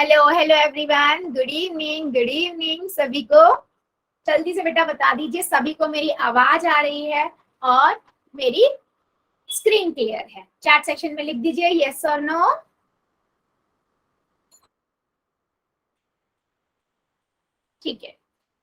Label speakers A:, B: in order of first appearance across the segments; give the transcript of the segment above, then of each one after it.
A: Hello hello everyone, good evening सभी को। जल्दी से बेटा बता दीजिए सभी को मेरी आवाज आ रही है और मेरी स्क्रीन क्लियर है। चैट सेक्शन में लिख दीजिए यस और नो। ठीक है।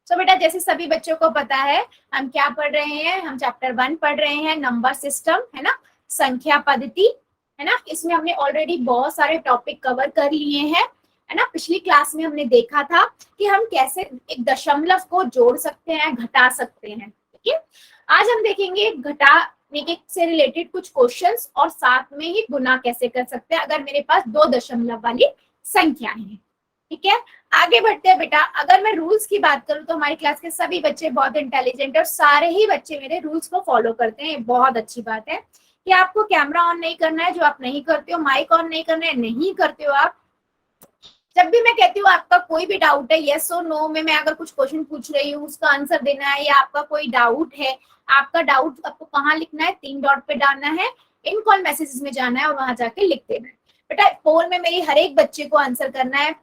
A: तो बेटा जैसे सभी बच्चों को पता है हम क्या पढ़ रहे हैं, हम चैप्टर 1 पढ़ रहे हैं, नंबर सिस्टम है ना, संख्या पद्धति है ना। इसमें हमने ऑलरेडी बहुत सारे टॉपिक कवर कर लिए हैं है ना। पिछली क्लास में हमने देखा था कि हम कैसे एक दशमलव को जोड़ सकते हैं, घटा सकते हैं। ठीक है, आज हम देखेंगे घटाने के से रिलेटेड कुछ क्वेश्चंस और साथ में ही गुना कैसे कर सकते हैं अगर मेरे पास दो दशमलव वाली संख्याएं हैं। ठीक है, आगे बढ़ते हैं बेटा। अगर मैं रूल्स की बात करूं तो हमारी क्लास के सभी बच्चे बहुत इंटेलिजेंट है और सारे ही बच्चे मेरे रूल्स को फॉलो करते हैं। बहुत अच्छी बात है कि आपको कैमरा ऑन नहीं करना है, जो आप नहीं करते हो, माइक ऑन नहीं करना है, नहीं करते हो आप। जब भी मैं कहती हूँ आपका कोई भी डाउट है, यस और नो में मैं अगर कुछ क्वेश्चन पूछ रही हूँ उसका आंसर देना है, या आपका कोई डाउट है, आपका डाउट आपको कहाँ लिखना है, 3 डॉट पे डालना है, इन कॉल मैसेजेस में जाना है और वहां जाके लिख देना है। बेटा पोल में मेरी हर एक बच्चे को आंसर करना है,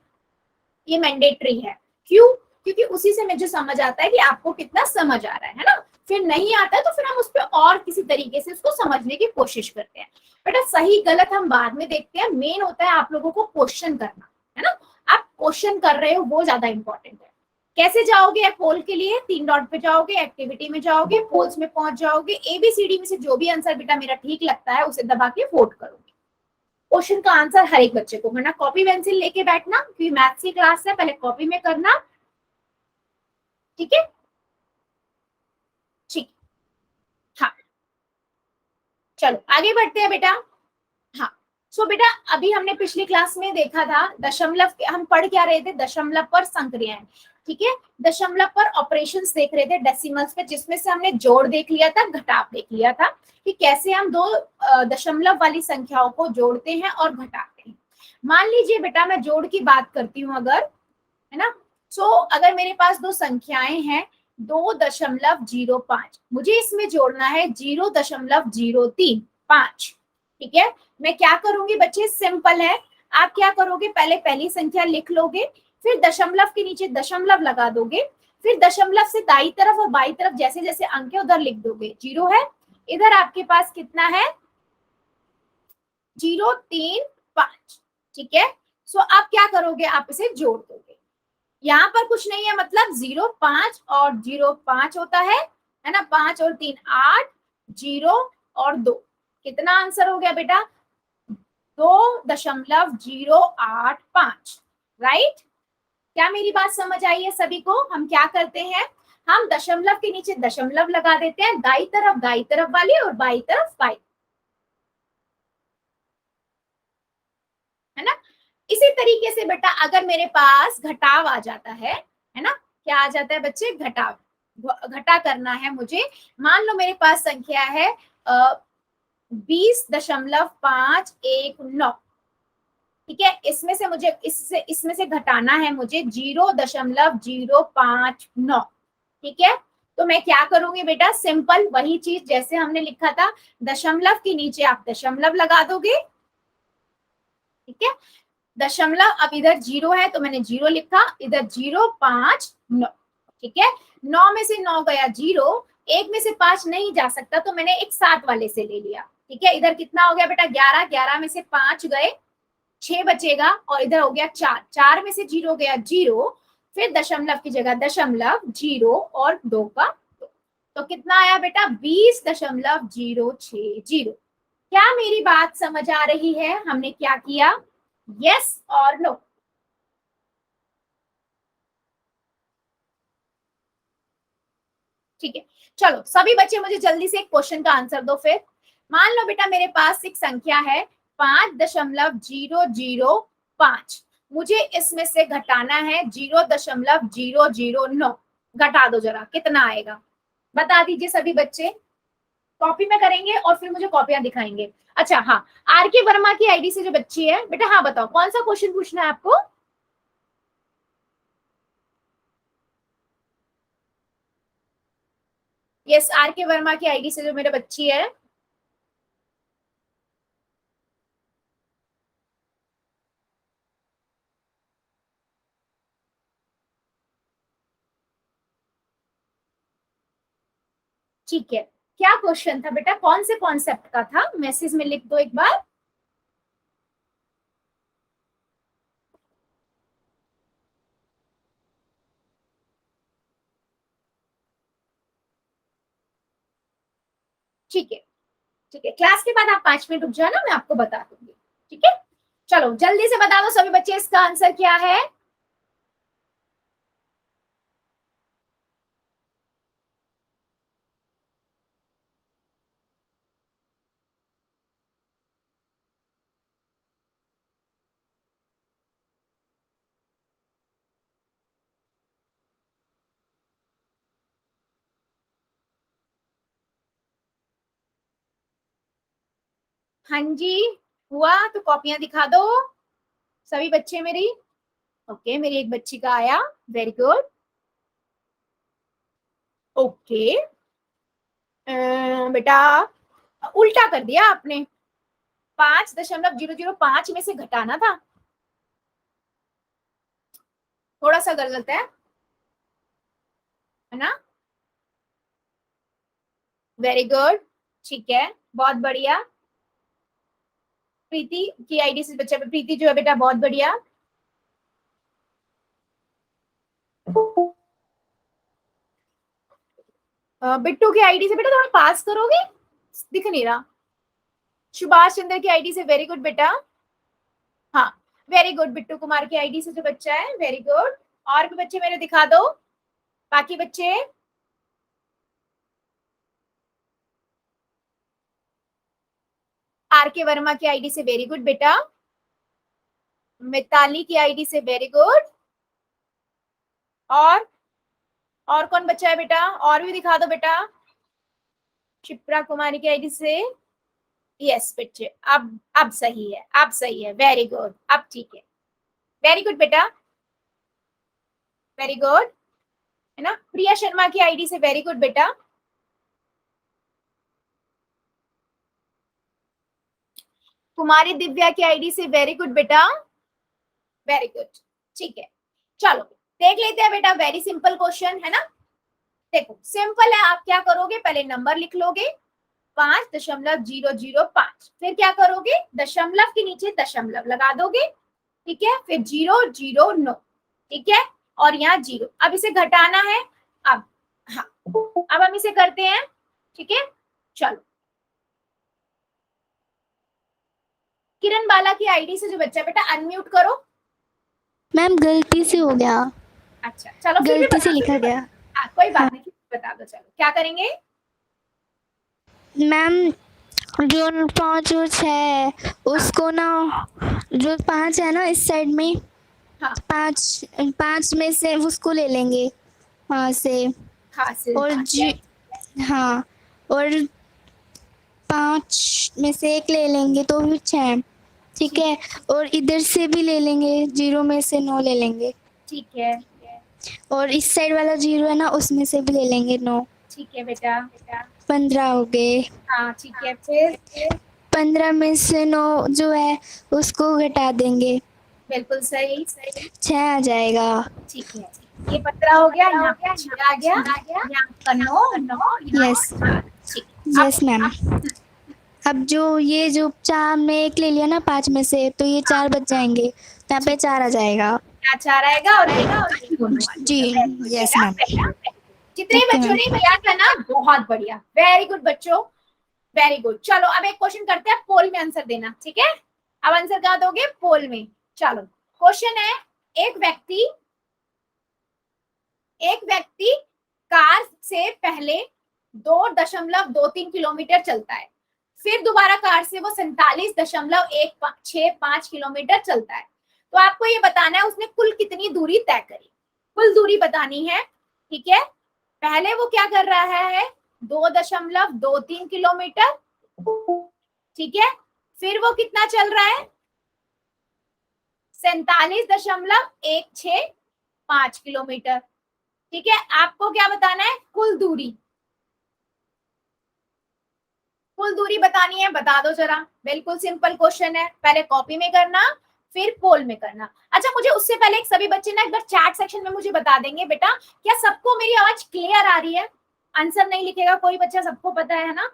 A: ये मैंडेटरी है। क्यों? क्योंकि उसी से मुझे समझ आता है कि आपको कितना समझ आ रहा है ना। फिर नहीं आता है तो फिर हम उस पर और किसी तरीके से उसको समझने की कोशिश करते हैं। बेटा सही गलत हम बाद में देखते हैं, मेन होता है आप लोगों को क्वेश्चन करना है ना। आप क्वेश्चन कर रहे हो वो ज्यादा इंपॉर्टेंट है। कैसे जाओगे पोल के लिए? 3 डॉट पे जाओगे, एक्टिविटी में जाओगे, पोल्स में पहुंच जाओगे, एबीसीडी में से जो भी आंसर बेटा मेरा ठीक लगता है उसे दबा के वोट करोगे। क्वेश्चन का आंसर हर एक बच्चे को, वरना कॉपी पेंसिल लेके बैठना, क्योंकि मैथ्स की क्लास है, पहले कॉपी में करना। ठीक है, ठीक। हाँ, चलो आगे बढ़ते हैं बेटा। हाँ, सो बेटा अभी हमने पिछली क्लास में देखा था दशमलव, हम पढ़ क्या रहे थे, दशमलव पर संक्रियाएं। ठीक है, दशमलव पर ऑपरेशंस देख रहे थे डेसिमल्स पे, जिसमें से हमने जोड़ देख लिया था, घटाव देख लिया था कि कैसे हम दो दशमलव वाली संख्याओं को जोड़ते हैं और घटाते हैं। मान लीजिए बेटा मैं जोड़ की बात करती हूँ अगर, है ना। सो अगर मेरे पास दो संख्याएं हैं 2.05, मुझे इसमें जोड़ना है 0.035। ठीक है, मैं क्या करूंगी बच्चे, सिंपल है। आप क्या करोगे, पहले पहली संख्या लिख लोगे, फिर दशमलव के नीचे दशमलव लगा दोगे, फिर दशमलव से दाई तरफ और बाई तरफ जैसे जैसे अंक है उधर लिख दोगे। 0 है, इधर आपके पास कितना है, 0.35। ठीक है, सो आप क्या करोगे, आप इसे जोड़ दोगे। यहाँ पर कुछ नहीं है, मतलब 0.5 और 0.5 होता है ना, 5 और 3 8, 0 और 2, कितना आंसर हो गया बेटा, 2.085। राइट? क्या मेरी बात समझ आई है सभी को? हम क्या करते हैं, हम दशमलव के नीचे दशमलव लगा देते हैं, दाई तरफ वाली और बाई तरफ बाई, है ना। इसी तरीके से बेटा अगर मेरे पास घटाव आ जाता है ना, क्या आ जाता है बच्चे, घटाव, घटा करना है मुझे। मान लो मेरे पास संख्या है 20.519। ठीक है, इसमें से मुझे इसमें से घटाना है मुझे 0.059। ठीक है, तो मैं क्या करूंगी बेटा, सिंपल वही चीज जैसे हमने लिखा था, दशमलव के नीचे आप दशमलव लगा दोगे। ठीक है, दशमलव, अब इधर 0 है तो मैंने 0 लिखा, इधर 0.59। ठीक है, 9 में से 9 गया 0, एक में से 5 नहीं जा सकता तो मैंने एक 7 वाले से ले लिया। ठीक है, इधर कितना हो गया बेटा, 11, 11 में से 5 गए, 6 बचेगा, और इधर हो गया 4, 4 में से 0 गया 0, फिर दशमलव की जगह दशमलव, 0 और 2 का 2, तो कितना आया बेटा, 20.060। क्या मेरी बात समझ आ रही है, हमने क्या किया, यस और नो? ठीक है, चलो सभी बच्चे मुझे जल्दी से एक क्वेश्चन का आंसर दो फिर। मान लो बेटा मेरे पास एक संख्या है 5.005, मुझे इसमें से घटाना है 0.009। घटा दो जरा, कितना आएगा बता दीजिए सभी बच्चे। कॉपी में करेंगे और फिर मुझे कॉपियां दिखाएंगे। अच्छा हाँ, आर के वर्मा की आईडी से जो बच्ची है बेटा, हाँ बताओ कौन सा क्वेश्चन पूछना है आपको। यस, आर के वर्मा की आईडी से जो मेरे बच्ची है, ठीक है, क्या क्वेश्चन था बेटा, कौन से कॉन्सेप्ट का था, मैसेज में लिख दो एक बार। ठीक है, ठीक है, क्लास के बाद आप 5 मिनट रुक जाना, मैं आपको बता दूंगी। ठीक है, चलो जल्दी से बता दो सभी बच्चे इसका आंसर क्या है। हाँ जी, हुआ तो कॉपियां दिखा दो सभी बच्चे मेरी। ओके, मेरी एक बच्ची का आया, वेरी गुड। ओके, बेटा उल्टा कर दिया आपने, 5.005 में से घटाना था, थोड़ा सा गलत है ना। वेरी गुड, ठीक है, बहुत बढ़िया। प्रीति की आईडी से बच्चा, प्रीति जो है बेटा बहुत बढ़िया। बिट्टू की आईडी से बेटा थोड़ा पास करोगे, दिख नहीं रहा। सुभाष चंद्र की आईडी से वेरी गुड बेटा। हाँ, वेरी गुड, बिट्टू कुमार की आईडी से जो बच्चा है, वेरी गुड। और भी बच्चे मेरे दिखा दो, बाकी बच्चे। आर के वर्मा की आईडी से वेरी गुड बेटा। मिताली की आईडी से वेरी गुड। और कौन बच्चा है बेटा, और भी दिखा दो बेटा। शिप्रा कुमारी की आईडी से, यस बच्चे, अब सही है, अब सही है, वेरी गुड, अब ठीक है, वेरी गुड बेटा, वेरी गुड, है ना। प्रिया शर्मा की आईडी से वेरी गुड बेटा। कुमारी दिव्या की आईडी से वेरी गुड बेटा, वेरी गुड, ठीक है। चलो देख लेते हैं बेटा, वेरी सिंपल क्वेश्चन है ना। देखो सिंपल है, आप क्या करोगे, पहले नंबर लिख लोगे 5.005, फिर क्या करोगे, दशमलव के नीचे दशमलव लगा दोगे, ठीक है, फिर 009, ठीक है, और यहाँ 0, अब इसे घटाना है। अब हाँ, अब हम इसे करते हैं, ठीक है। चलो, किरण बाला की आईडी से जो बच्चा बेटा अनम्यूट करो।
B: मैम गलती से हो गया।
A: अच्छा चलो, फिर भी
B: गलती से
A: बता दो,
B: लिखा गया।
A: हाँ कोई बात
B: हाँ
A: नहीं, बता दो, चलो क्या करेंगे।
B: मैम, जो 5 और 6 है उसको ना, जो 5 है ना इस साइड में,
A: हाँ
B: 5 में से उसको ले लेंगे वहाँ से,
A: हासिल,
B: और हाँ, और 5 में से 1 ले लेंगे तो भी 6, ठीक है, और इधर से भी ले लेंगे, 0 में से 9 ले लेंगे,
A: ठीक है,
B: और इस साइड वाला 0 है ना उसमें से भी ले लेंगे 9,
A: ठीक है बेटा,
B: 15 हो गए।
A: हाँ ठीक है, फिर
B: 15 में से 9 जो है उसको घटा देंगे,
A: बिल्कुल सही,
B: 6 आ जाएगा।
A: ठीक है, ये 15 हो गया, यहाँ पे 6 आ गया, यहाँ का 9,
B: यस,
A: ठीक।
B: Yes ma'am. अब जो ये जो 4 में 1 ले लिया ना 5 में से, तो ये 4 बच जाएंगे, यहाँ पे 4 आ जाएगा।
A: क्या 4 आएगा, और ये दोनों आ
B: जी,
A: जाएगा।
B: Yes ma'am.
A: जितने
B: ओके
A: बच्चों
B: मैम।
A: ने किया था ना, बहुत बढ़िया, वेरी गुड बच्चों, वेरी गुड। चलो अब एक क्वेश्चन करते हैं, पोल में आंसर देना, ठीक है। अब आंसर कहाँ दोगे, पोल में। चलो क्वेश्चन है, एक व्यक्ति कार से पहले 2.23 किलोमीटर चलता है, फिर दोबारा कार से वो 47.165 किलोमीटर चलता है। तो आपको ये बताना है उसने कुल कितनी दूरी तय करी, कुल दूरी बतानी है, ठीक है। पहले वो क्या कर रहा है, 2.23 किलोमीटर, ठीक है, फिर वो कितना चल रहा है, 47.165 किलोमीटर, ठीक है। आपको क्या बताना है, कुल दूरी, कुल दूरी बतानी है, बता दो जरा। बिल्कुल सिंपल क्वेश्चन है, पहले कॉपी में करना, फिर पोल में करना। अच्छा मुझे उससे पहले सभी बच्चे ना एक बार चैट सेक्शन में मुझे बता देंगे बेटा, क्या सबको मेरी आवाज क्लियर आ रही है। आंसर नहीं लिखेगा कोई बच्चा, सबको पता है ना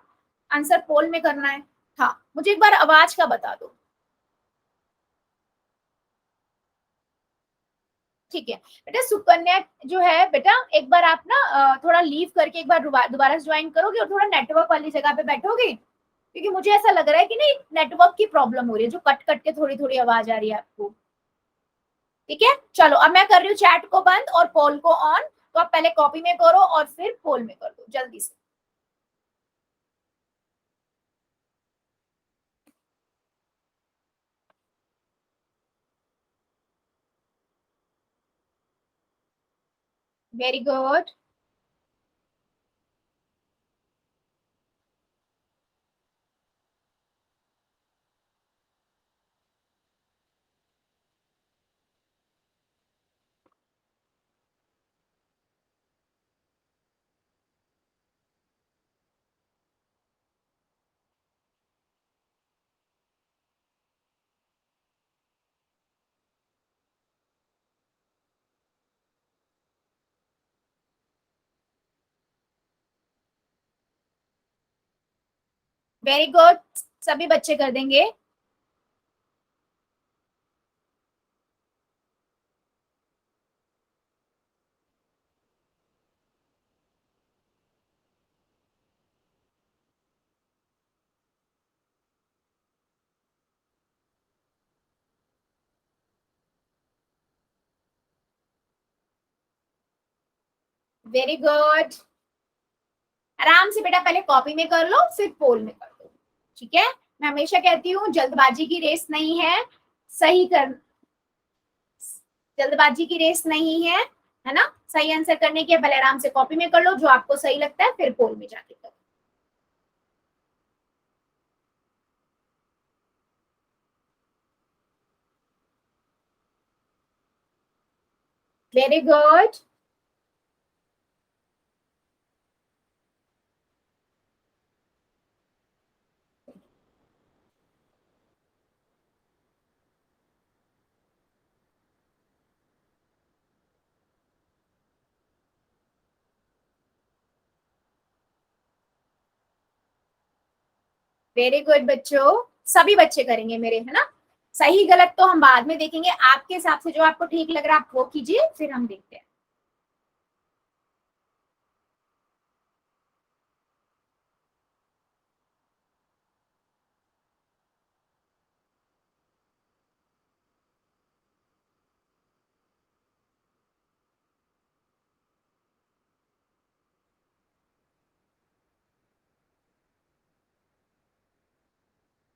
A: आंसर पोल में करना है। हाँ, मुझे एक बार आवाज का बता दो। ठीक है बेटा, सुकन्या जो है बेटा, एक बार आप ना थोड़ा लीव करके एक बार दोबारा ज्वाइन करोगे और थोड़ा नेटवर्क वाली जगह पे बैठोगे, क्योंकि मुझे ऐसा लग रहा है कि नहीं नेटवर्क की प्रॉब्लम हो रही है, जो कट कट के थोड़ी थोड़ी आवाज आ रही है आपको। ठीक है, चलो अब मैं कर रही हूँ चैट को बंद और पोल को ऑन, तो आप पहले कॉपी में करो और फिर पोल में कर दो जल्दी से। Very good. वेरी गुड, सभी बच्चे कर देंगे। वेरी गुड, आराम से बेटा पहले कॉपी में कर लो फिर पोल में कर दो। ठीक है, मैं हमेशा कहती हूँ जल्दबाजी की रेस नहीं है, सही कर, जल्दबाजी की रेस नहीं है ना, सही आंसर करने के पहले आराम से कॉपी में कर लो जो आपको सही लगता है, फिर पोल में जाके करो। वेरी गुड, वेरी गुड बच्चों, सभी बच्चे करेंगे मेरे, है ना। सही गलत तो हम बाद में देखेंगे, आपके हिसाब से जो आपको ठीक लग रहा है आप वो कीजिए, फिर हम देखते हैं।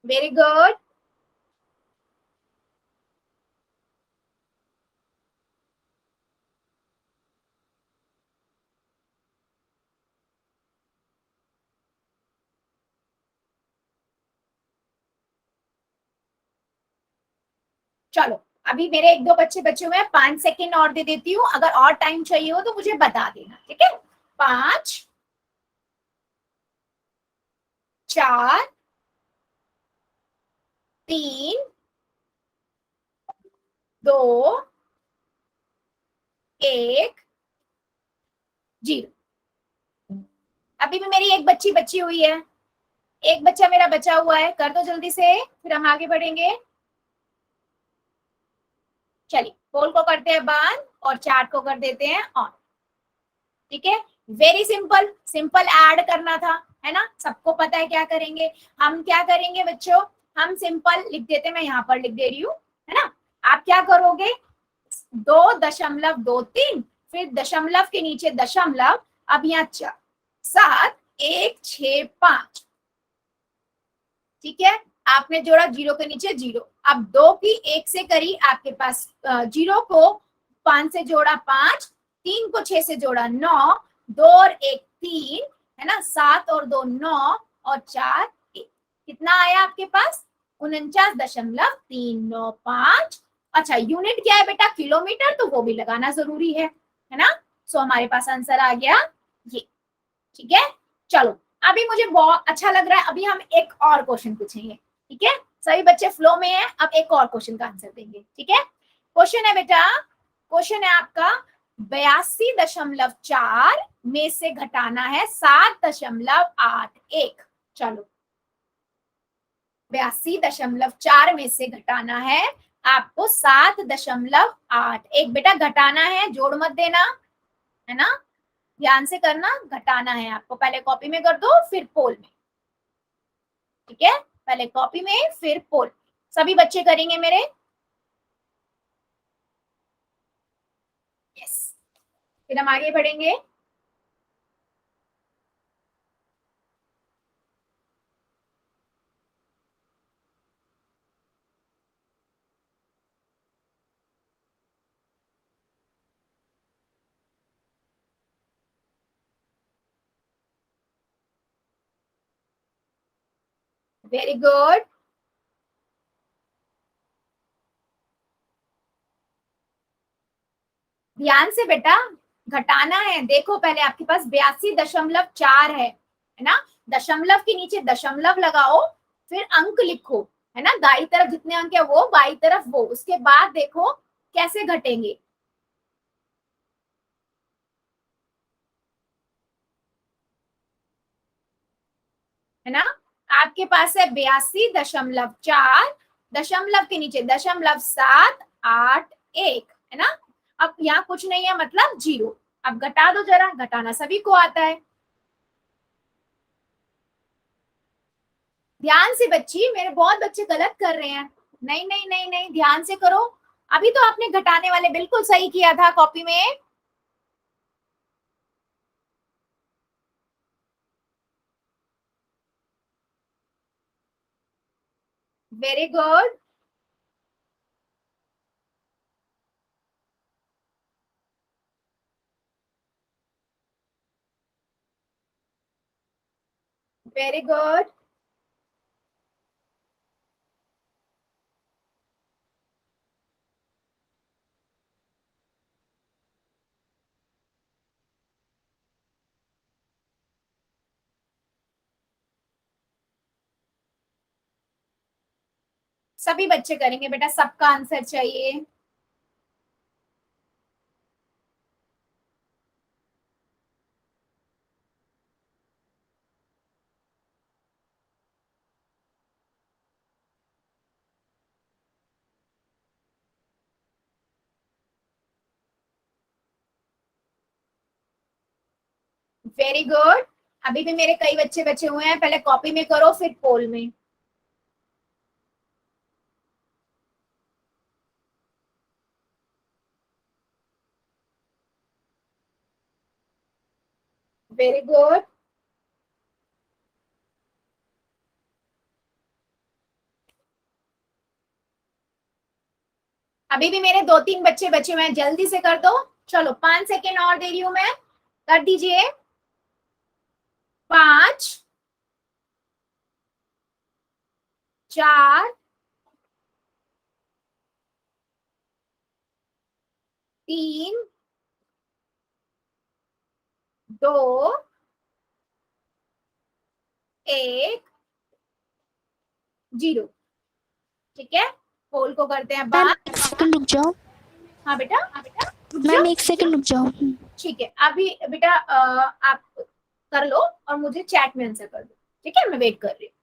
A: वेरी गुड, चलो अभी मेरे एक दो बच्चे बचे हुए हैं, 5 सेकेंड और दे देती हूँ, अगर और टाइम चाहिए हो तो मुझे बता देना। ठीक है, 5, 4, 3, 2, 1, 0। अभी भी मेरी एक बच्ची बची हुई है, एक बच्चा मेरा बचा हुआ है, कर दो जल्दी से फिर हम आगे बढ़ेंगे। चलिए पोल को करते हैं बंद और चार्ट को कर देते हैं ऑन। ठीक है, वेरी सिंपल, सिंपल ऐड करना था, है ना, सबको पता है क्या करेंगे। हम क्या करेंगे बच्चों, हम सिंपल लिख देते, मैं यहाँ पर लिख दे रही हूँ, है ना। आप क्या करोगे, 2.23, फिर दशमलव के नीचे दशमलव, अब यहाँ 7, 1, 6, 5। ठीक है, आपने जोड़ा जीरो के नीचे जीरो, अब 2 की 1 से करी आपके पास, जीरो को 5 से जोड़ा 5, 3 को 6 से जोड़ा 9, 2 और 1 3, है ना, 7 और 2 9 और 4 1, कितना आया आपके पास, 49.395। अच्छा यूनिट क्या है बेटा, किलोमीटर, तो वो भी लगाना जरूरी है ना। सो हमारे पास आंसर आ गया ये। ठीक है, चलो अभी मुझे बहुत अच्छा लग रहा है, अभी हम एक और क्वेश्चन पूछेंगे। ठीक है, सभी बच्चे फ्लो में हैं, अब एक और क्वेश्चन का आंसर देंगे। ठीक है, क्वेश्चन है बेटा, क्वेश्चन है आपका, 82.4 में से घटाना है 7.81। चलो 82.4 में से घटाना है आपको 7.8। एक बेटा घटाना है, जोड़ मत देना, है ना, ध्यान से करना। घटाना है आपको, पहले कॉपी में कर दो फिर पोल में, ठीक है, पहले कॉपी में फिर पोल। सभी बच्चे करेंगे मेरे? यस। फिर हम आगे बढ़ेंगे। Very good. ध्यान से बेटा, घटाना है। देखो पहले आपके पास 82.4 है ना, दशमलव के नीचे दशमलव लगाओ, फिर अंक लिखो, है ना, दाई तरफ जितने अंक है वो, बाई तरफ वो, उसके बाद देखो कैसे घटेंगे। है ना, आपके पास है 82.4, दशमलव के नीचे दशमलव 781, है ना। अब यहाँ कुछ नहीं है मतलब जीरो। अब घटा दो जरा, घटाना सभी को आता है। ध्यान से बच्ची, मेरे बहुत बच्चे गलत कर रहे हैं। नहीं नहीं नहीं नहीं, ध्यान से करो। अभी तो आपने घटाने वाले बिल्कुल सही किया था कॉपी में। Very good. Very good. सभी बच्चे करेंगे बेटा, सबका आंसर चाहिए। Very good. अभी भी मेरे कई बच्चे बचे हुए हैं, पहले कॉपी में करो फिर पोल में। Very good. अभी भी मेरे 2-3 बच्चे बचे हुए हैं, जल्दी से कर दो। चलो 5 सेकेंड और दे रही हूं मैं, कर दीजिए। 5, 4, 3, 2, 1, 0। ठीक है, पोल को करते हैं
B: मैम
A: बात।
B: एक सेकंड रुक जाओ।
A: हाँ बेटा, हाँ बेटा, रुक
B: मैम
A: जाओ।
B: एक सेकंड रुक जाओ।
A: ठीक है, अभी बेटा आप कर लो और मुझे चैट में आंसर कर दो, ठीक है, मैं वेट कर रही हूँ।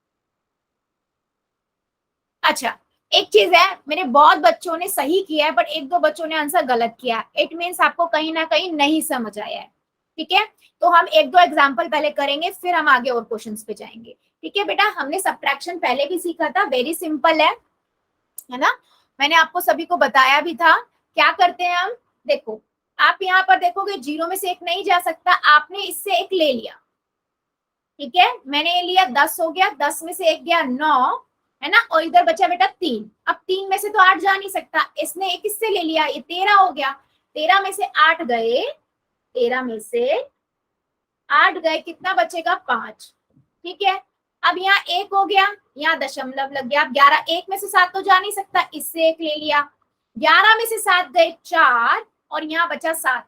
A: अच्छा, एक चीज है, मेरे बहुत बच्चों ने सही किया है बट एक दो बच्चों ने आंसर गलत किया। इट मीन्स आपको कहीं ना कहीं नहीं समझ आया है, ठीक है। तो हम एक दो एग्जाम्पल पहले करेंगे, फिर हम आगे और क्वेश्चंस पे जाएंगे। ठीक है बेटा, हमने सब्ट्रैक्शन पहले भी सीखा था, वेरी सिंपल है ना, मैंने आपको सभी को बताया भी था। क्या करते हैं हम, देखो आप यहाँ पर देखोगे जीरो में से एक नहीं जा सकता, आपने इससे एक ले लिया, ठीक है, मैंने ये लिया 10 हो गया, 10 में से एक गया 9, है ना, और इधर बचा बेटा 3। अब 3 में से तो 8 जा नहीं सकता, इसने एक इससे ले लिया, ये 13 हो गया। 13 में से 8 गए, 13 में से 8 गए, कितना बचेगा 5, ठीक है। अब यहाँ एक हो गया, यहाँ दशमलव लग गया। अब 11, एक में से 7 तो जा नहीं सकता, इससे एक ले लिया। 11 में से 7 गए 4, और यहाँ बचा 7।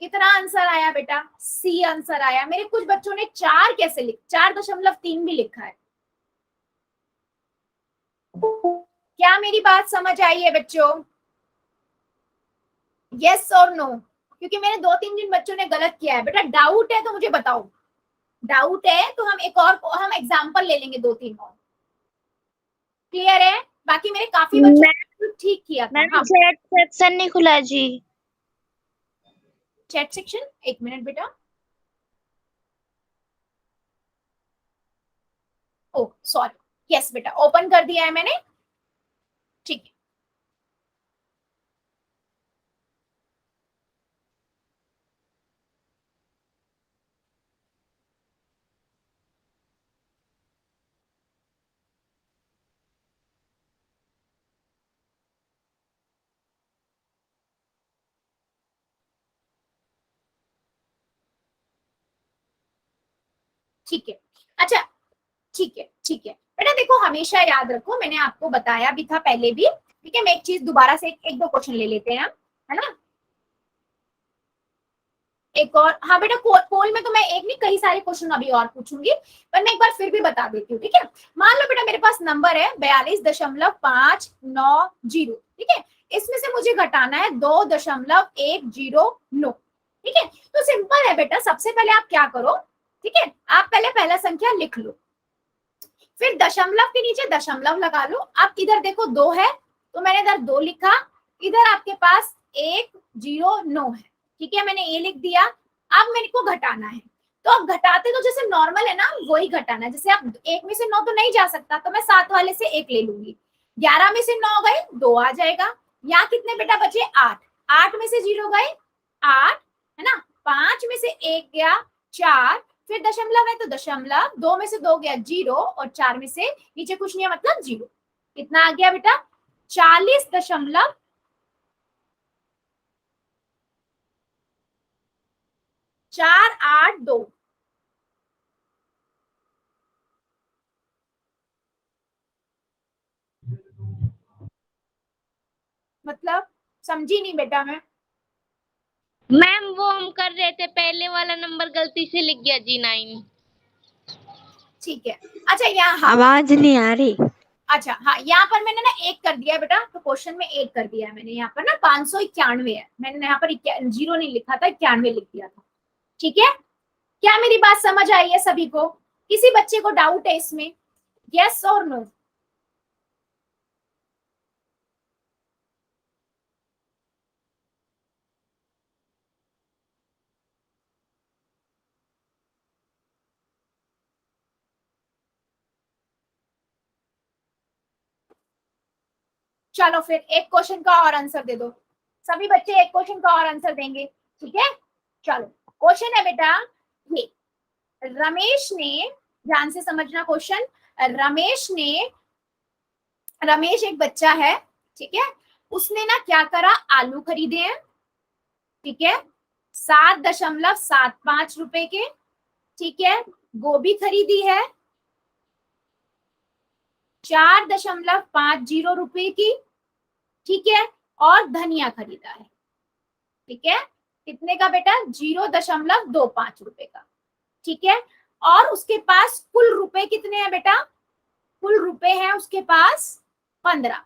A: कितना आंसर आया बेटा, सी आंसर आया। मेरे कुछ बच्चों ने 4 कैसे लिख, 4.3 भी लिखा है। क्या मेरी बात समझ आई है बच्चों? यस और नो? क्योंकि मेरे 2-3 जिन बच्चों ने गलत किया है। बेटा डाउट है तो मुझे बताओ, डाउट है तो हम एक और हम एग्जाम्पल ले लेंगे 2-3 और। क्लियर है? बाकी मेरे काफी बच्चों ने ठीक किया था।
C: मैम
A: हाँ
C: चैट सेक्शन नहीं खुला जी।
A: चैट सेक्शन, एक मिनट बेटा। ओ सॉरी, यस बेटा ओपन कर दिया है मैंने। ठीक है, ठीक है। अच्छा ठीक है, ठीक है बेटा। देखो हमेशा याद रखो, मैंने आपको बताया भी था पहले भी, ठीक है। मैं एक चीज दोबारा से एक दो क्वेश्चन ले लेते हैं, है ना। एक और, हाँ बेटा पोल में तो मैं एक नहीं कई सारे क्वेश्चन अभी और पूछूंगी, पर मैं एक बार फिर भी बता देती हूँ, ठीक है। मान लो बेटा मेरे पास नंबर है 42.590, ठीक है। इसमें से मुझे घटाना है 2.109, ठीक है। तो सिंपल है बेटा, सबसे पहले आप क्या करो, ठीक है, आप पहले पहला संख्या लिख लो, फिर दशमलव के नीचे दशमलव लगा लो। आप इधर देखो 2 है तो मैंने इधर 2 लिखा, इधर आपके पास 109 है, ठीक है, मैंने ये लिख दिया। अब मेरे को घटाना है, तो अब घटाते तो जैसे नॉर्मल है ना वही घटाना है। जैसे आप 1 में से 9 तो नहीं जा सकता, तो मैं 7 वाले से 1 ले लूंगी। 11 में से 9 गए 2 आ जाएगा। यहाँ कितने बेटा बचे 8, 8 में से 0 गए 8, है ना। 5 में से 1 गया 4, फिर दशमलव है तो दशमलव, 2 में से 2 गया 0 और 4 में से नीचे कुछ नहीं है मतलब 0। कितना आ गया बेटा 40.482। मतलब समझी नहीं बेटा मैं।
C: मैम वो हम कर रहे थे, पहले वाला नंबर गलती से लिख गया जी 9।
A: ठीक है, अच्छा यहाँ हाँ,
D: आवाज नहीं आ रही।
A: अच्छा हाँ यहाँ पर मैंने ना 1 कर दिया बेटा, तो क्वेश्चन में 1 कर दिया है मैंने। यहाँ पर ना 591 है, मैंने यहाँ पर 0 नहीं लिखा था, 91 लिख दिया था, ठीक है। क्या मेरी बात समझ आई है सभी को? किसी बच्चे को डाउट है इसमें? यस और नो? चलो फिर एक क्वेश्चन का और आंसर दे दो, सभी बच्चे एक क्वेश्चन का और आंसर देंगे, ठीक है। चलो क्वेश्चन है बेटा ये, रमेश ने, ध्यान से समझना क्वेश्चन। रमेश एक बच्चा है, ठीक है। उसने ना क्या करा, आलू खरीदे हैं, ठीक है, 7.75 रुपए के, ठीक है। गोभी खरीदी है 4.50 रुपए की, ठीक है। और धनिया खरीदा है, ठीक है, कितने का बेटा 0.25 रुपए का, ठीक है। और उसके पास कुल रुपए कितने हैं बेटा, कुल रुपए हैं उसके पास 15,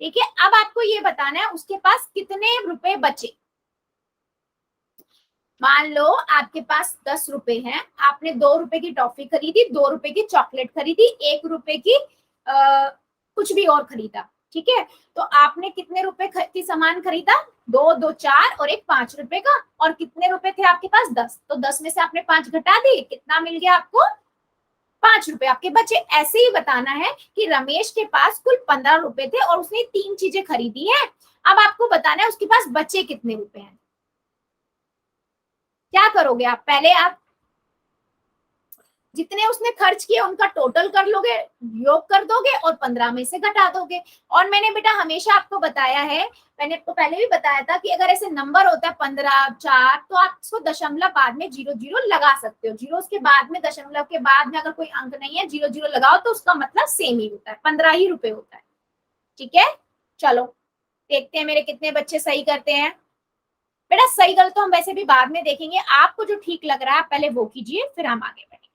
A: ठीक है। अब आपको ये बताना है उसके पास कितने रुपए बचे। मान लो आपके पास 10 रुपए हैं, आपने 2 रुपए की टॉफी खरीदी, 2 रुपए की चॉकलेट खरीदी, 1 रुपए की कुछ भी और खरीदा, ठीक है। तो आपने कितने रुपए की सामान खरीदा, 2 2 4 और 1 5 रुपए का। और कितने रुपए थे आपके पास 10, तो 10 में से आपने 5 घटा दिए, कितना मिल गया आपको 5 रुपए आपके बचे। ऐसे ही बताना है कि रमेश के पास कुल 15 रुपए थे और उसने 3 चीजें खरीदी हैं। अब आपको बताना है उसके पास बचे कितने रुपए हैं। क्या करोगे आप, पहले आप जितने उसने खर्च किए उनका टोटल कर लोगे, योग कर दोगे और 15 में से घटा दोगे। और मैंने बेटा हमेशा आपको बताया है, मैंने तो पहले भी बताया था कि अगर ऐसे नंबर होता है 15 4, तो आप इसको दशमलव बाद में 0 0 लगा सकते हो। 0 के बाद में, दशमलव के बाद में अगर कोई अंक नहीं है 0 0 लगाओ तो उसका मतलब सेम ही होता है, 15 ही रुपए होता है, ठीक है। चलो देखते हैं मेरे कितने बच्चे सही करते हैं। बेटा सही गलत तो हम वैसे भी बाद में देखेंगे, आपको जो ठीक लग रहा है पहले वो कीजिए, फिर हम आगे बढ़ेंगे,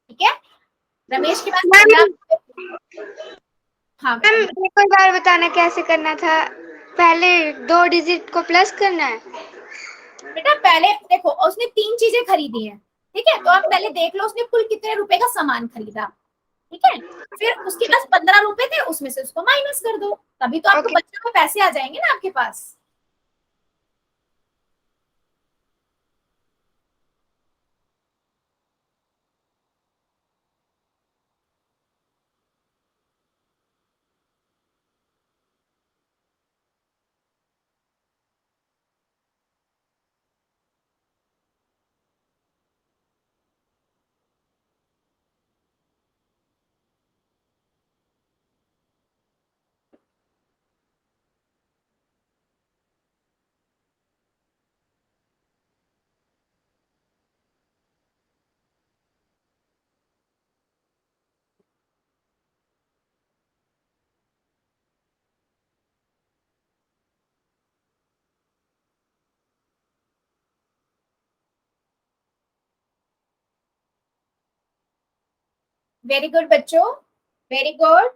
A: ठीक है। रमेश के पास हाँ
D: मैम एक और बार बताना कैसे करना था, पहले 2 डिजिट को प्लस करना है।
A: बेटा पहले देखो, उसने 3 चीजें खरीदी हैं, ठीक है, तो आप पहले देख लो उसने कुल कितने रुपए का सामान खरीदा, ठीक है, फिर उसके पास 15 रुपए थे, उसमें से उसको माइनस कर दो, तभी तो आपको
D: Okay.
A: बच्चों में पैसे आ जाएंगे ना आपके पास। वेरी गुड बच्चों, very good,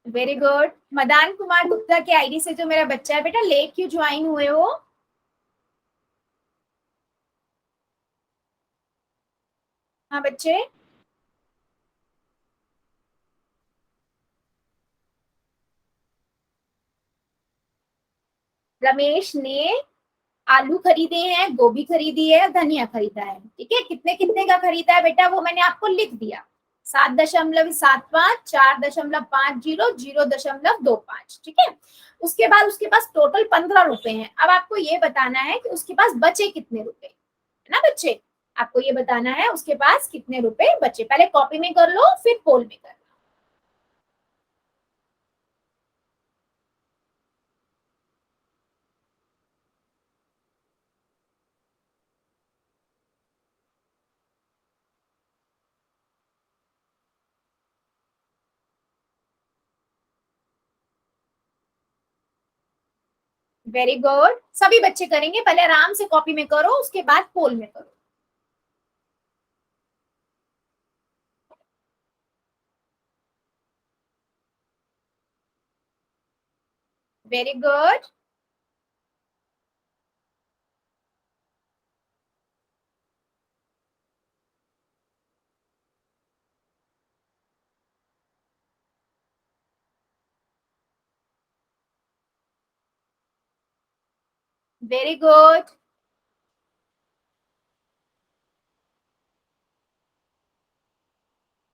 A: very good. Madan Kumar Gupta के आईडी से जो मेरा बच्चा है, बेटा लेट क्यों ज्वाइन हुए हो? हाँ बच्चे, रमेश ने आलू खरीदे हैं, गोभी खरीदी है, धनिया खरीदा है, ठीक है, कितने कितने का खरीदा है बेटा वो मैंने आपको लिख दिया, 7.75, 4.50, 0.25, ठीक है। उसके बाद उसके पास टोटल 15 रुपए हैं। अब आपको ये बताना है कि उसके पास बचे कितने रुपए, है ना बच्चे, आपको ये बताना है उसके पास कितने रुपए बचे। पहले कॉपी में कर लो, फिर पोल में कर लो। वेरी गुड, सभी बच्चे करेंगे, पहले आराम से कॉपी में करो, उसके बाद पोल में करो। वेरी गुड, वेरी गुड,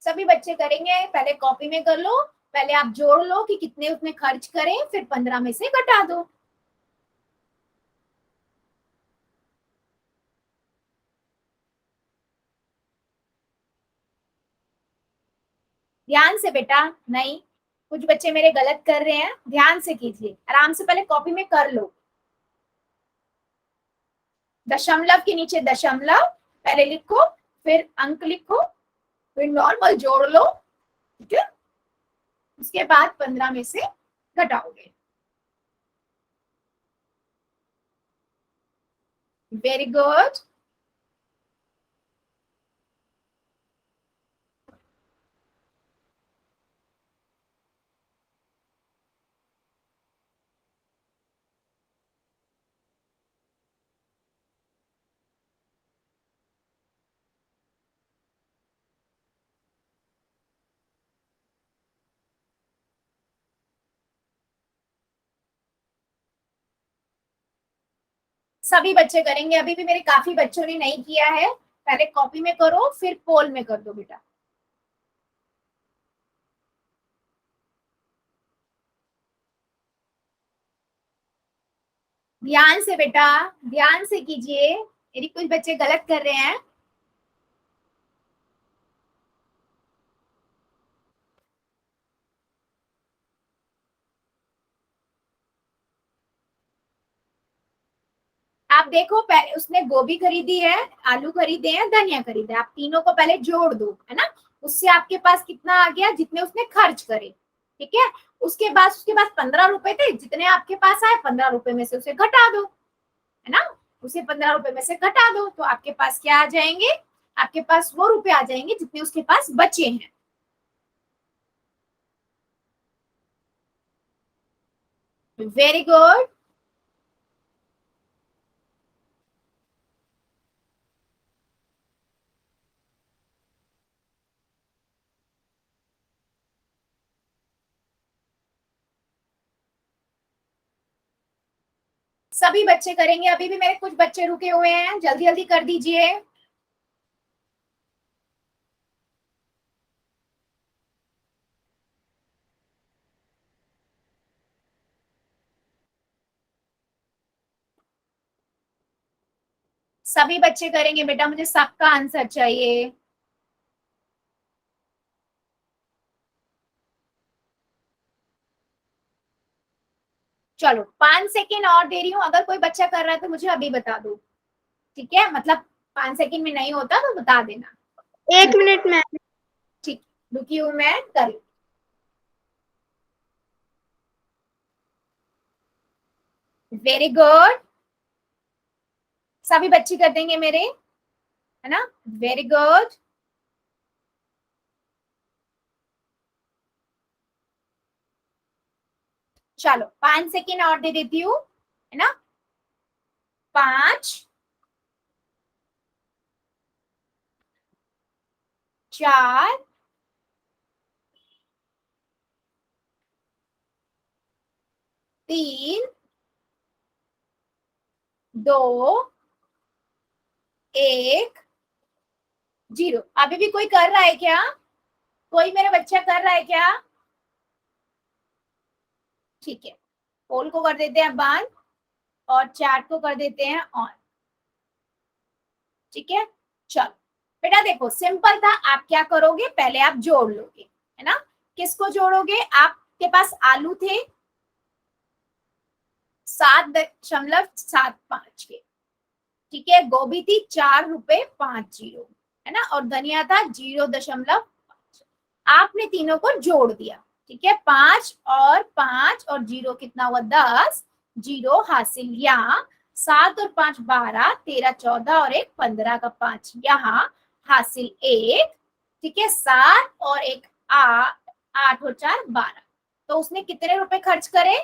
A: सभी बच्चे करेंगे, पहले कॉपी में कर लो, पहले आप जोड़ लो कि कितने उसने खर्च करे, फिर 15 में से घटा दो। ध्यान से बेटा, नहीं, कुछ बच्चे मेरे गलत कर रहे हैं, ध्यान से कीजिए, आराम से पहले कॉपी में कर लो। दशमलव के नीचे दशमलव पहले लिखो, फिर अंक लिखो, फिर नॉर्मल जोड़ लो, ठीक है, उसके बाद 15 में से घटाओगे। वेरी गुड, सभी बच्चे करेंगे, अभी भी मेरे काफी बच्चों ने नहीं किया है, पहले कॉपी में करो, फिर पोल में कर दो बेटा। ध्यान से बेटा, ध्यान से कीजिए, मेरी कुछ बच्चे गलत कर रहे हैं। आप देखो, पहले उसने गोभी खरीदी है, आलू खरीदे हैं, धनिया खरीदा है, आप तीनों को पहले जोड़ दो, है ना, उससे आपके पास कितना आ गया, जितने उसने खर्च करे, ठीक है। उसके पास 15 रुपए थे, जितने आपके पास आए 15 रुपए में से उसे घटा दो, है ना, उसे 15 रुपए में से घटा दो, तो आपके पास क्या आ जाएंगे, आपके पास वो रुपए आ जाएंगे जितने उसके पास बचे हैं। Very good. सभी बच्चे करेंगे, अभी भी मेरे कुछ बच्चे रुके हुए हैं, जल्दी जल्दी कर दीजिए। सभी बच्चे करेंगे बेटा, मुझे सबका आंसर चाहिए। चलो 5 सेकेंड और दे रही हूँ, अगर कोई बच्चा कर रहा है तो मुझे अभी बता दो, ठीक है? मतलब 5 सेकेंड में नहीं होता तो बता देना।
D: 1 मिनट में।
A: ठीक, रुकी हूँ मैं, कर। वेरी गुड, सभी बच्चे कर देंगे मेरे, है ना? Very good. चलो 5 सेकेंड और दे देती हूँ, है ना? 5, 4, 3, 2, 1, 0। अभी भी कोई कर रहा है क्या? कोई मेरा बच्चा कर रहा है क्या? ठीक है, पोल को कर देते हैं बंद और चैट को कर देते हैं ऑन। ठीक है, चलो बेटा देखो सिंपल था। आप क्या करोगे, पहले आप जोड़ लोगे, है ना? किसको जोड़ोगे? आपके पास आलू थे 7.75 के, ठीक है? गोभी थी 4.50 रुपए, है ना? और धनिया था 0.5। आपने तीनों को जोड़ दिया, ठीक है? 5 और 0 कितना हुआ? 10। 0 हासिल यहाँ, 7 और 5 12, 13 14 और 1 15 का 5 यहाँ हासिल 1, ठीक है? 7 और 1 8 और 4 12। तो उसने कितने रुपए खर्च करे?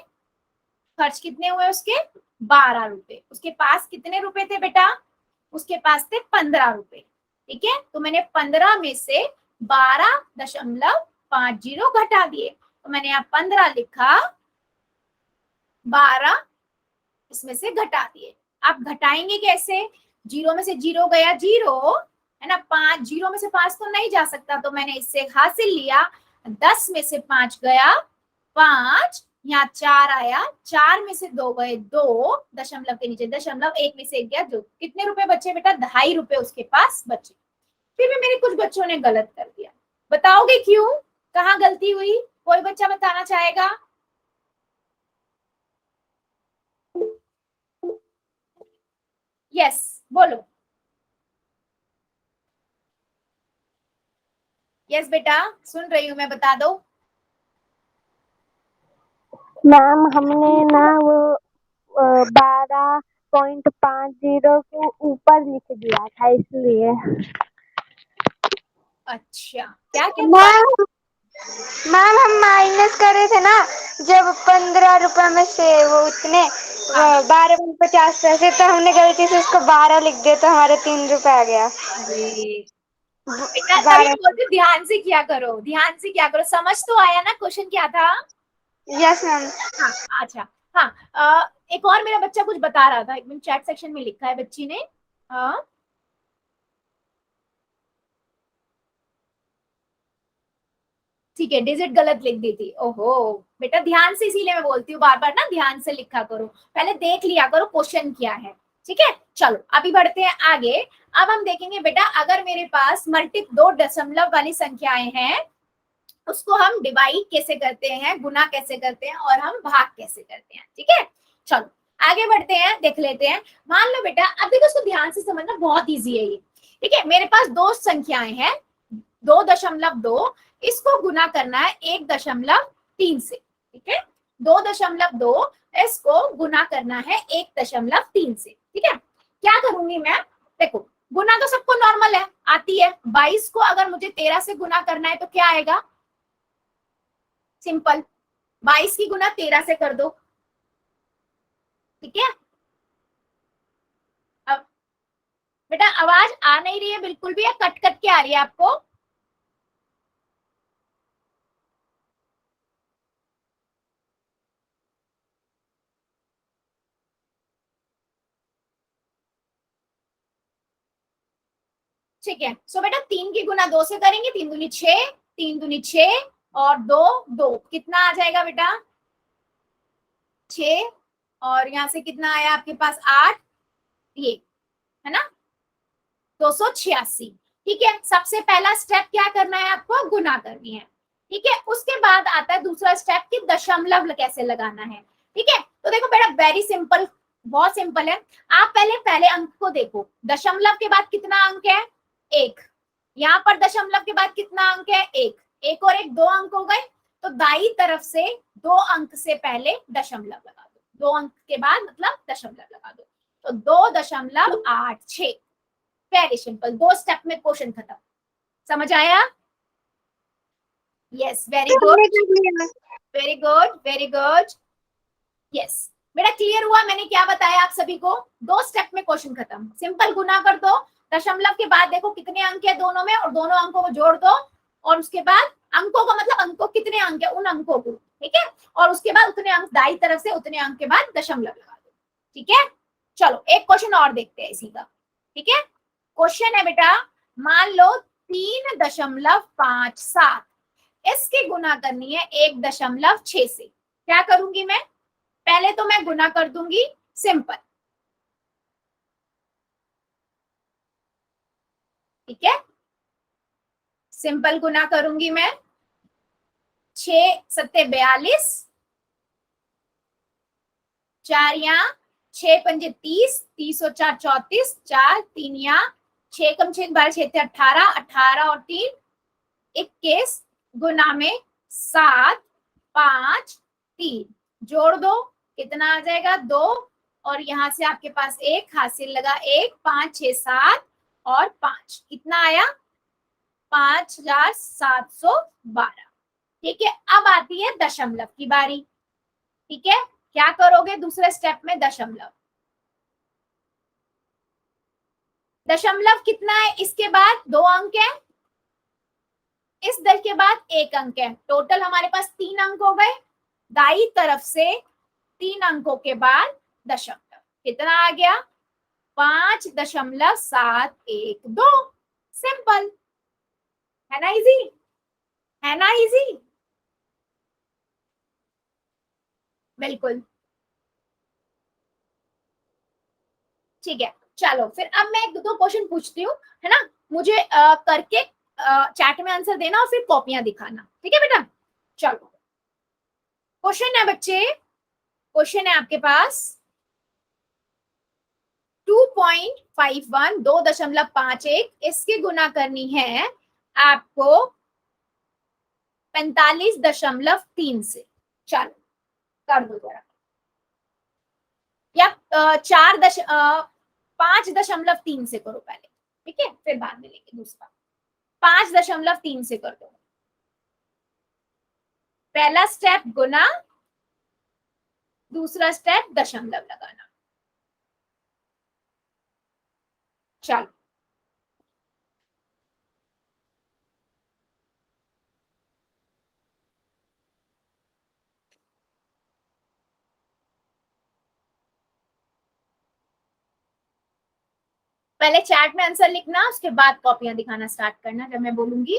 A: खर्च कितने हुए उसके? 12 रुपए। उसके पास कितने रुपए थे बेटा? उसके पास थे 15 रुपए, ठीक है? तो मैंने 15 में से 12.50 घटा दिए, तो मैंने यहाँ 15 लिखा, 12 इसमें से घटा दिए। आप घटाएंगे कैसे? 0 में से 0 गया 0, है ना? 5 0 में से 5 तो नहीं जा सकता, तो मैंने इससे हासिल लिया। 10 में से 5 गया 5, यहाँ 4 आया, 4 में से 2 गए 2, दशमलव के नीचे दशमलव, 1 में से 1 गया 2। कितने रुपए बचे बेटा? 2.5 रुपए उसके पास बचे। फिर भी मेरे कुछ बच्चों ने गलत कर दिया, बताओगे क्यों? कहाँ गलती हुई? कोई बच्चा बताना चाहेगा? यस बोलो। यस बेटा सुन रही हूँ मैं, बता दो।
E: मैम हमने ना वो 12.50 को ऊपर लिख दिया था इसलिए।
A: अच्छा क्या क्या?
D: मैम मैम हम माइनस कर रहे थे ना, जब 15 रुपए में से वो उतने 12.50 तो हमने गलती से उसको 12 लिख दिया, तो हमारे 3 रुपए आ गया।
A: बेटा तभी तो बोलती हूँ, ध्यान से किया करो, ध्यान से किया करो। समझ तो आया ना क्वेश्चन क्या था?
D: Yes ma'am.
A: हाँ अच्छा। हाँ एक और मेरा बच्चा कुछ बता रहा था, एक मिनट, चैट सेक्शन में लिखा है बच्ची ने। ठीक है, डिजिट गलत लिख दी थी। ओहो बेटा ध्यान से, इसीलिए मैं बोलती हूँ बार बार ना ध्यान से लिखा करो, पहले देख लिया करो क्वेश्चन क्या है, ठीक है? चलो अभी बढ़ते हैं आगे। अब हम देखेंगे बेटा, अगर मेरे पास दो दशमलव वाली संख्याएं हैं, उसको हम डिवाइड कैसे करते हैं, गुना कैसे करते हैं और हम भाग कैसे करते हैं, ठीक है? चलो आगे बढ़ते हैं, देख लेते हैं। मान लो बेटा, अब देखो इसको ध्यान से समझना, बहुत ईजी है ये, ठीक है? मेरे पास दो संख्याएं हैं 2.2, इसको गुना करना है 1.3 से, ठीक है? 2.2 इसको गुना करना है 1.3 से, ठीक है? क्या करूंगी मैं? देखो गुना तो सबको नॉर्मल है, आती है। 22 को अगर मुझे 13 से गुना करना है तो क्या आएगा? सिंपल, 22 की गुना 13 से कर दो, ठीक है। अब बेटा आवाज आ नहीं रही है बिल्कुल भी, या कट कट के आ रही है आपको? ठीक है। सो बेटा 3 की गुना 2 से करेंगे, 3 दूनी 6, 3 दूनी 6 और 2 2, कितना आ जाएगा बेटा? 6, और यहाँ से कितना आया आपके पास? 8, ये है ना 286। ठीक है, सबसे पहला स्टेप क्या करना है आपको? गुना करनी है। ठीक है, उसके बाद आता है दूसरा स्टेप कि दशमलव कैसे लगाना है। ठीक है, तो देखो बेटा वेरी सिंपल, बहुत सिंपल है। आप पहले पहले अंक को देखो, दशमलव के बाद कितना अंक है? 1। यहाँ पर दशमलव के बाद कितना अंक है? 1। 1 और 1 2 अंक हो गए, तो दाई तरफ से 2 अंक से पहले दशमलव लगा दो, 2 अंक के बाद मतलब दशमलव लगा दो, तो 2.86। वेरी सिंपल, 2 स्टेप में क्वेश्चन खत्म। समझ आया? Yes, very good, very good, very good. Yes बेटा क्लियर हुआ मैंने क्या बताया आप सभी को? 2 स्टेप में क्वेश्चन खत्म। सिंपल गुना कर दो, दशमलव के बाद देखो कितने अंक है दोनों में, और दोनों अंकों को जोड़ दो, और उसके बाद अंकों को मतलब अंकों कितने अंक है उन अंकों को, ठीक है, और उसके बाद उतने अंक दाई तरफ से, उतने अंक के बाद दशमलव लगा दो। ठीक है, चलो एक क्वेश्चन और देखते हैं इसी का। ठीक है, क्वेश्चन है बेटा, मान लो 3.57, इसकी गुना करनी है 1.6 से। क्या करूंगी मैं? पहले तो मैं गुना कर दूंगी सिंपल, ठीक है, सिंपल गुना करूंगी मैं। 6 सत्ते 42, 4 यहाँ, 6 पंजे 30, 30 और 4 34, 4 3 यहाँ, 6 कम 6 12 6 18, 18 और 3 21, गुना में 7 5 3, जोड़ दो, कितना आ जाएगा? 2, और यहाँ से आपके पास 1 हासिल लगा, 1 5 6 7 और 5, कितना आया? 5712। ठीक है, अब आती है दशमलव की बारी। ठीक है, क्या करोगे दूसरे स्टेप में? दशमलव, दशमलव कितना है? इसके बाद 2 अंक है, इस दल के बाद 1 अंक है, टोटल हमारे पास 3 अंक हो गए। दाई तरफ से 3 अंकों के बाद दशमलव, कितना आ गया? 5.712। सिंपल है ना, इजी है ना, इजी, बिल्कुल। ठीक है, चलो फिर अब मैं 1-2 क्वेश्चन पूछती हूँ, है ना, मुझे करके चैट में आंसर देना और फिर कॉपियां दिखाना। ठीक है बेटा, चलो क्वेश्चन है बच्चे, क्वेश्चन है आपके पास 2.51, 2.51, इसकी गुना करनी है आपको 45.3 से। चलो कर दो जरा, या 5.3 से करो पहले, ठीक है, फिर बाद में लेंगे दूसरा। 5.3 से कर दो। पहला स्टेप गुना, दूसरा स्टेप दशमलव लगाना। चलो पहले चैट में आंसर लिखना, उसके बाद कॉपियां दिखाना स्टार्ट करना जब मैं बोलूंगी।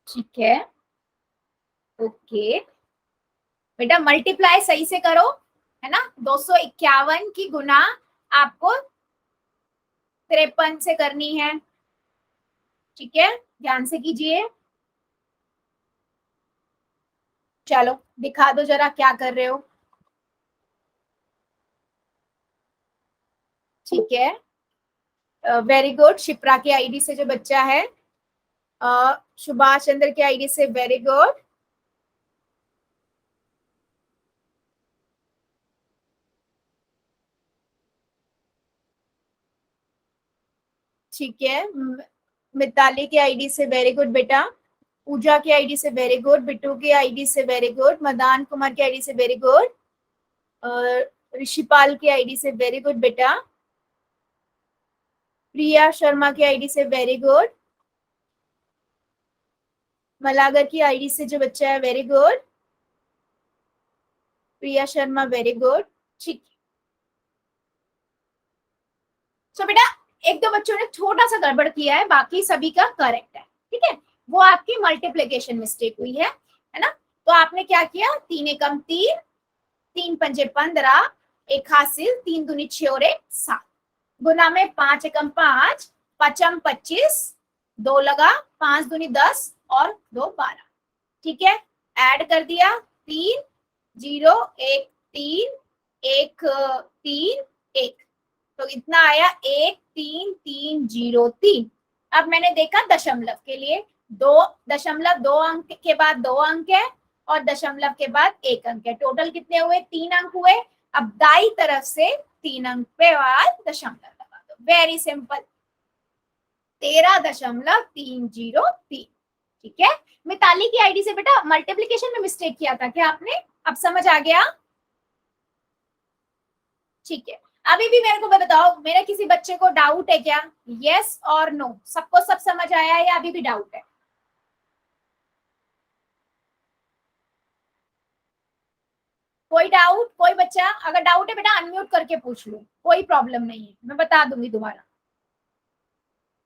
A: ठीक है, ओके बेटा, मल्टीप्लाई सही से करो, है ना। 251 की गुना आपको 53 से करनी है। ठीक है, ध्यान से कीजिए। चलो दिखा दो जरा क्या कर रहे हो। ठीक है, वेरी गुड। शिप्रा की आईडी से जो बच्चा है, सुभाष चंद्र की आईडी से, वेरी गुड। ठीक है, मिताली की आईडी से वेरी गुड बेटा। पूजा की आईडी से वेरी गुड। बिट्टू की आईडी से वेरी गुड। मदान कुमार की आईडी से वेरी गुड। ऋषिपाल की आईडी से वेरी गुड बेटा। प्रिया शर्मा की आईडी से वेरी गुड। मलागर की आईडी से जो बच्चा है, very good. Priya Sharma, very good. ठीक। तो बेटा एक दो बच्चों ने छोटा सा गड़बड़ किया है, बाकी सभी का करेक्ट है। ठीक है, वो आपकी मल्टीप्लिकेशन मिस्टेक हुई है ना। तो आपने क्या किया, 3 एकम 3, 3 पंजे 15, 1 हासिल, 3 दूनी 6 और 1 7, गुना में 5 एकम 5, 5 25, 2 लगा, 5 दूनी 10 और 2 12। ठीक है, ऐड कर दिया, 3 0 1 3 1 3 1, तो इतना आया 1 3 3 0 3। अब मैंने देखा दशमलव के लिए 2 अंक के बाद 2 अंक है और दशमलव के बाद 1 अंक है, टोटल कितने हुए, 3 अंक हुए। अब दाई तरफ से 3 अंक पे बाद दशमलव लगा दो, वेरी सिंपल, 13.303। ठीक है, मिताली की आईडी से बेटा मल्टीप्लिकेशन में मिस्टेक किया था क्या आपने, अब समझ आ गया। ठीक है, अभी भी मेरे को बताओ, मेरे किसी बच्चे को डाउट है क्या, यस और नो, सबको सब समझ आया है या अभी भी डाउट है। कोई डाउट, कोई बच्चा अगर डाउट है बेटा अनम्यूट करके पूछ लो, कोई प्रॉब्लम नहीं है, मैं बता दूंगी दोबारा।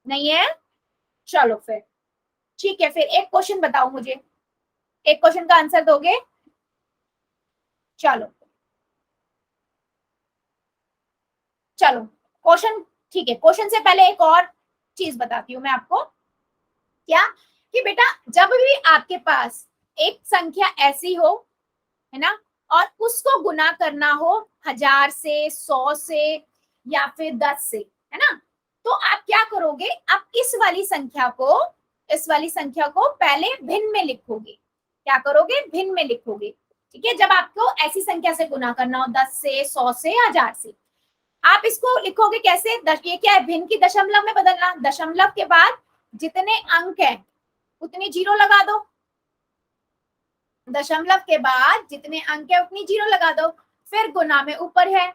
A: नहीं है, चलो फिर ठीक है, फिर एक क्वेश्चन बताओ मुझे, एक क्वेश्चन का आंसर दोगे। चलो चलो क्वेश्चन, ठीक है, क्वेश्चन से पहले एक और चीज बताती हूँ मैं आपको, क्या कि बेटा जब भी आपके पास एक संख्या ऐसी हो, है ना, और उसको गुना करना हो 1000 से, 100 से या फिर 10 से, है ना, तो आप क्या करोगे, आप इस वाली संख्या को पहले भिन्न में लिखोगे। क्या करोगे, भिन्न में लिखोगे। ठीक है, जब आपको ऐसी संख्या से गुना करना हो 10 से, 100 से, 1000 से, आप इसको लिखोगे कैसे, ये क्या है, भिन्न की दशमलव में बदलना, दशमलव के बाद जितने अंक है उतनी 0 लगा दो, दशमलव के बाद जितने अंक है उतनी 0 लगा दो, फिर गुना में ऊपर है,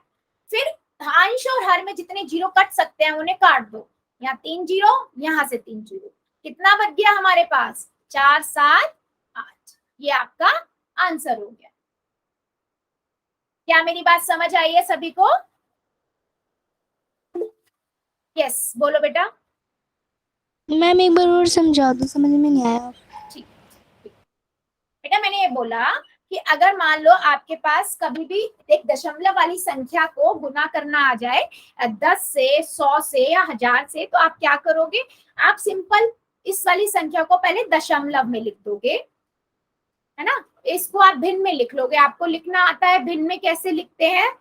A: फिर अंश और हर में जितने 0 कट सकते हैं उन्हें काट दो, यहाँ 3 0, यहाँ से 3 0, कितना बच गया हमारे पास, 4 7 8, ये आपका आंसर हो गया। क्या मेरी बात समझ आई है सभी को, यस बोलो बेटा।
B: मैम एक बार और समझा दो, समझ में नहीं आया।
A: ठीक बेटा, मैंने ये बोला कि अगर मान लो आपके पास कभी भी एक दशमलव वाली संख्या को गुना करना आ जाए 10 से, 100 से या 1000 से, तो आप क्या करोगे, आप सिंपल इस वाली संख्या को पहले दशमलव में लिख दोगे, है ना, इसको आप भिन्न में लिख लोगे। आपको लिखना आता है भिन्न में कैसे लिखते हैं,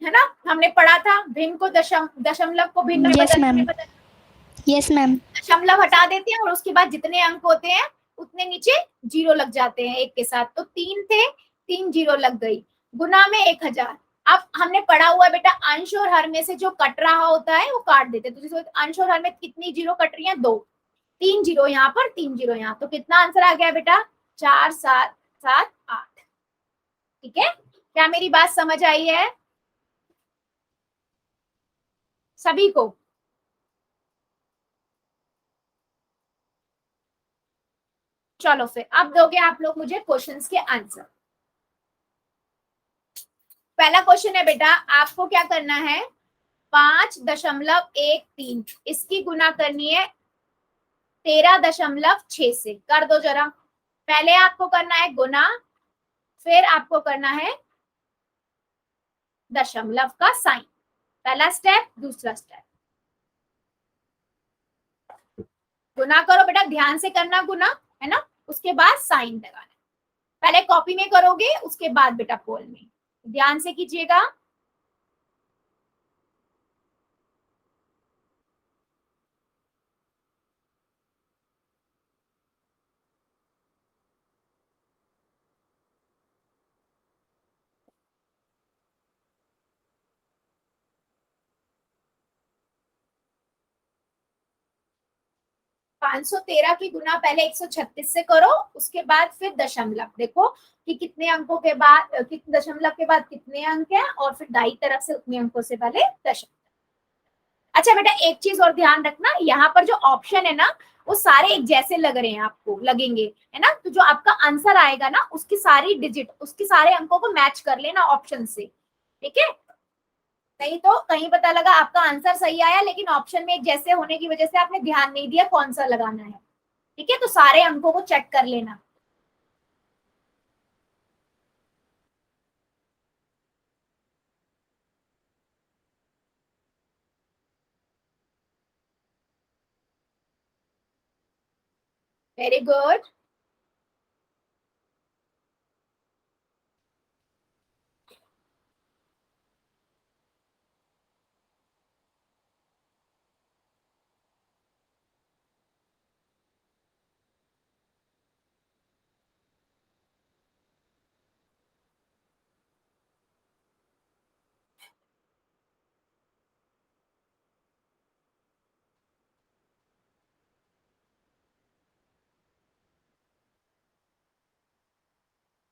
A: है ना, हमने पढ़ा था भिन्न को दशमलव को भिन्न में बदलते,
B: यस मैम,
A: दशमलव हटा देते हैं और उसके बाद जितने अंक होते हैं उतने नीचे 0 लग जाते हैं एक के साथ, तो 3 थे, 3 0 लग गई, गुना में 1000। अब हमने पढ़ा हुआ है बेटा अंश और हर में से जो कट रहा होता है वो काट देते हैं, तो जैसे अंश और हर में कितनी 0 कट रही है, 2, 3 0 यहाँ पर, 3 0 यहाँ, तो कितना आंसर आ गया बेटा, 4 7 7 8। ठीक है, क्या मेरी बात समझ आई है सभी को। चलो फिर अब दोगे आप लोग मुझे क्वेश्चंस के आंसर। पहला क्वेश्चन है बेटा, आपको क्या करना है, 5.13, इसकी गुना करनी है 13.6 से, कर दो जरा। पहले आपको करना है गुना, फिर आपको करना है दशमलव का साइन, पहला स्टेप, दूसरा स्टेप। गुना करो बेटा, ध्यान से करना गुना, है ना, उसके बाद साइन लगाना, पहले कॉपी में करोगे उसके बाद बेटा पोल में, ध्यान से कीजिएगा। 513 की गुना पहले 136 से करो, उसके बाद फिर दशमलव। देखो कि कितने अंकों के बाद, कितने दशमलव के बाद कितने अंक हैं, और फिर दाई तरफ से उतने अंकों से पहले दशमलव। अच्छा बेटा एक चीज और ध्यान रखना, यहाँ पर जो ऑप्शन है ना वो सारे एक जैसे लग रहे हैं, आपको लगेंगे, है ना। तो जो आपका आंसर आएगा ना उसकी सारी डिजिट, उसके सारे अंकों को मैच कर लेना ऑप्शन से, ठीक है। नहीं तो कहीं पता लगा आपका आंसर सही आया लेकिन ऑप्शन में एक जैसे होने की वजह से आपने ध्यान नहीं दिया कौन सा लगाना है, ठीक है। तो सारे अंकों को चेक कर लेना। Very good.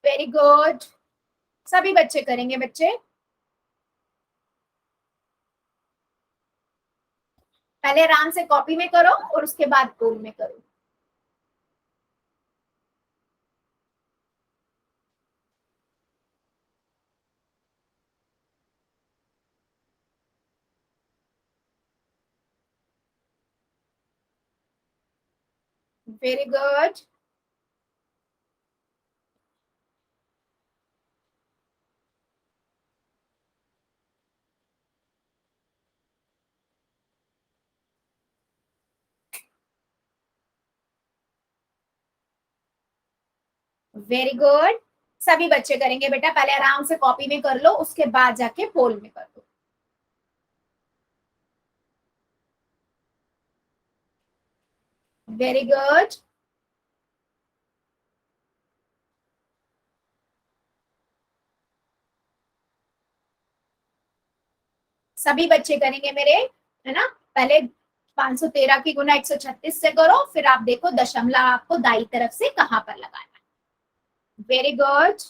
A: वेरी गुड, सभी बच्चे करेंगे बच्चे। पहले आराम से कॉपी में करो और उसके बाद टूल में करो। Very good. वेरी गुड, सभी बच्चे करेंगे बेटा। पहले आराम से कॉपी में कर लो, उसके बाद जाके पोल में कर दो। Very good. सभी बच्चे करेंगे मेरे, है ना। पहले 513 की गुना 136 से करो, फिर आप देखो दशमलव आपको दाई तरफ से कहां पर लगाना है। Very good.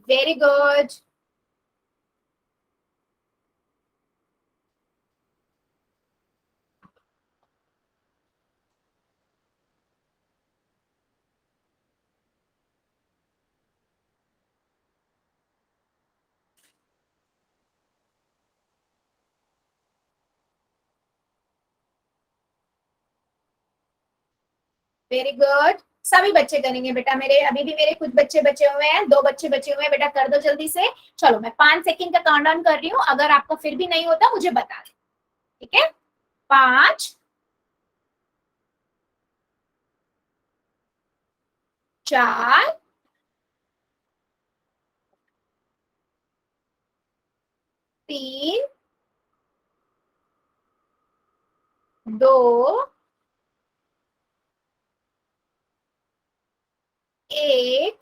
A: Very good. Very good, सभी बच्चे करेंगे बेटा मेरे। अभी भी मेरे कुछ बच्चे बचे हुए हैं, 2 बच्चे बचे हुए हैं बेटा, कर दो जल्दी से। चलो मैं 5 सेकंड का काउंटडाउन कर रही हूँ, अगर आपका फिर भी नहीं होता मुझे बता दे, ठीक है। 5 4 3 2 1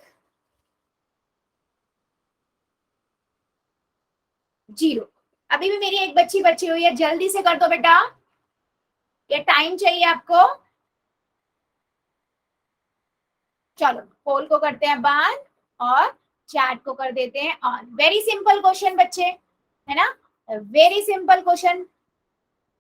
A: 0। अभी भी मेरी एक बच्ची बची हुई है, जल्दी से कर दो बेटा, ये टाइम चाहिए आपको। चलो पोल को करते हैं बंद और चैट को कर देते हैं ऑन। वेरी सिंपल क्वेश्चन बच्चे, है ना, वेरी सिंपल क्वेश्चन।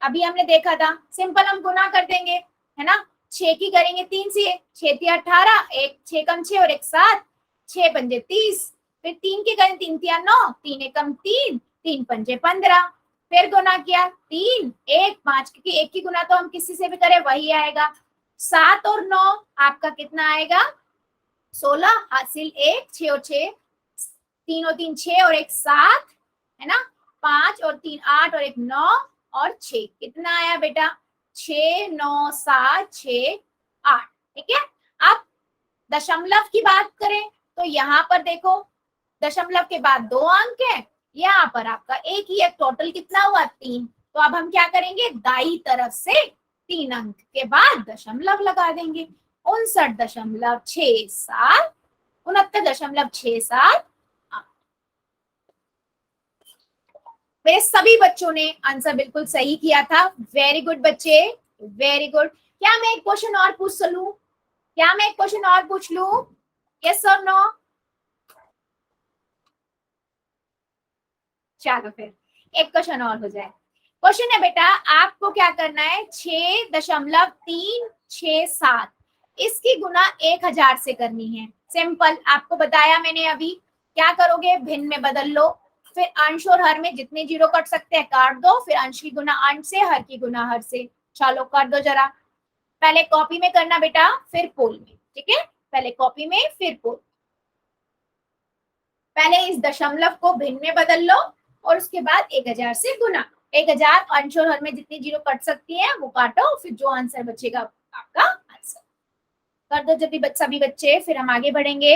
A: अभी हमने देखा था, सिंपल हम गुना कर देंगे, है ना। 6 की करेंगे 3 से, 6 3 18, एक 6 कम 6 और एक 7, 6 पंजे 30, फिर 3 की करें 3 3 9, 3 एकम 3, 3 पंजे 15, फिर गुना किया 3 1 5, क्योंकि एक की गुना तो हम किसी से भी करें वही आएगा। 7 और 9 आपका कितना आएगा, 16, हासिल 1, 6 और 6, 3 और 3 6 और एक 7, है ना, 5 और 3 8 और एक 9 और 6, कितना आया बेटा, 6 9 7 6 8, ठीक है। अब दशमलव की बात करें तो यहाँ पर देखो दशमलव के बाद 2 अंक है, यहाँ पर आपका एक ही है, टोटल कितना हुआ 3। तो अब हम क्या करेंगे, दाई तरफ से 3 अंक के बाद दशमलव लगा देंगे। 59.67, 69.67। मेरे सभी बच्चों ने आंसर बिल्कुल सही किया था। वेरी गुड बच्चे, वेरी गुड। क्या मैं एक क्वेश्चन और पूछ लूं? क्या मैं एक क्वेश्चन और पूछ लूं? यस और नो? चलो फिर एक क्वेश्चन और हो जाए। क्वेश्चन है बेटा, आपको क्या करना है, 6.367 इसकी गुना 1000 से करनी है। सिंपल, आपको बताया मैंने अभी। क्या करोगे, भिन्न में बदल लो, फिर अंश और हर में जितने जीरो कट सकते हैं काट दो, फिर अंश की गुना अंश से, हर की गुना हर से। चलो कर दो जरा। पहले कॉपी में करना बेटा, फिर पोल में, ठीक है? पहले कॉपी में फिर पोल। पहले इस दशमलव को भिन्न में बदल लो और उसके बाद 1000 से गुना। 1000 अंश और हर में जितनी जीरो कट सकती है वो काटो, फिर जो आंसर बचेगा आपका आंसर। कर दो जब भी सभी बच्चे, फिर हम आगे बढ़ेंगे।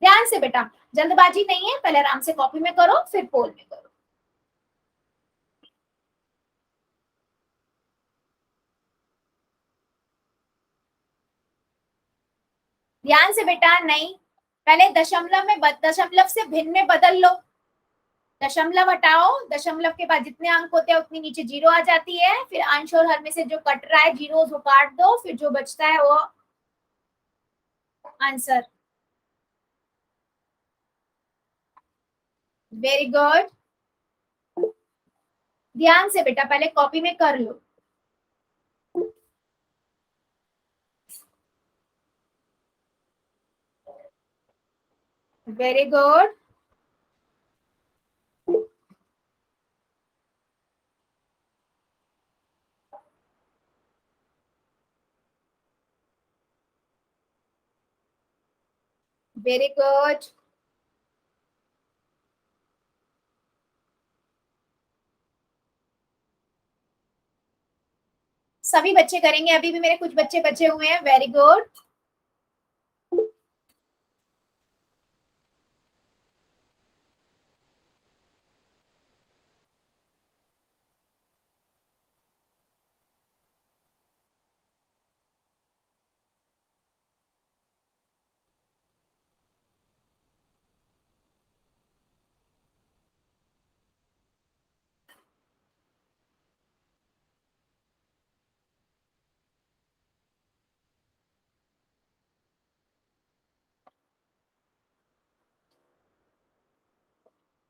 A: ध्यान से बेटा, जल्दबाजी नहीं है, पहले आराम से कॉपी में करो फिर पोल में करो। ध्यान से बेटा, नहीं, पहले दशमलव में दशमलव से भिन्न में बदल लो। दशमलव हटाओ, दशमलव के बाद जितने अंक होते हैं उतनी नीचे जीरो आ जाती है, फिर अंश और हर में से जो कट रहा है जीरो वो काट दो, फिर जो बचता है वो आंसर। Very good. ध्यान से बेटा, पहले कॉपी में कर लो। Very good. Very good. सभी बच्चे करेंगे, अभी भी मेरे कुछ बच्चे बचे हुए हैं। Very good.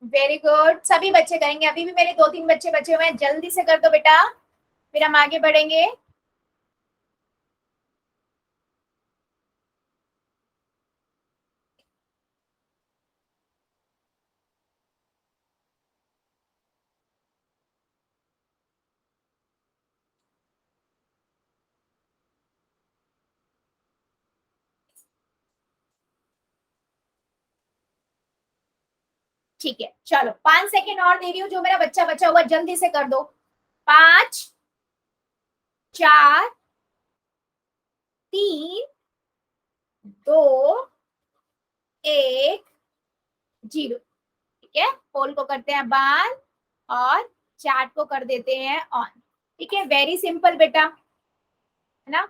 A: वेरी गुड, सभी बच्चे करेंगे, अभी भी मेरे 2-3 बच्चे बचे हुए हैं, जल्दी से कर दो बेटा, फिर हम आगे बढ़ेंगे। ठीक है, चलो 5 सेकेंड और दे रही हूँ, जो मेरा बच्चा बचा हुआ जल्दी से कर दो। 5 4 3 2 1 0। ठीक है, पोल को करते हैं बंद और चैट को कर देते हैं ऑन। ठीक है, वेरी सिंपल बेटा, है ना?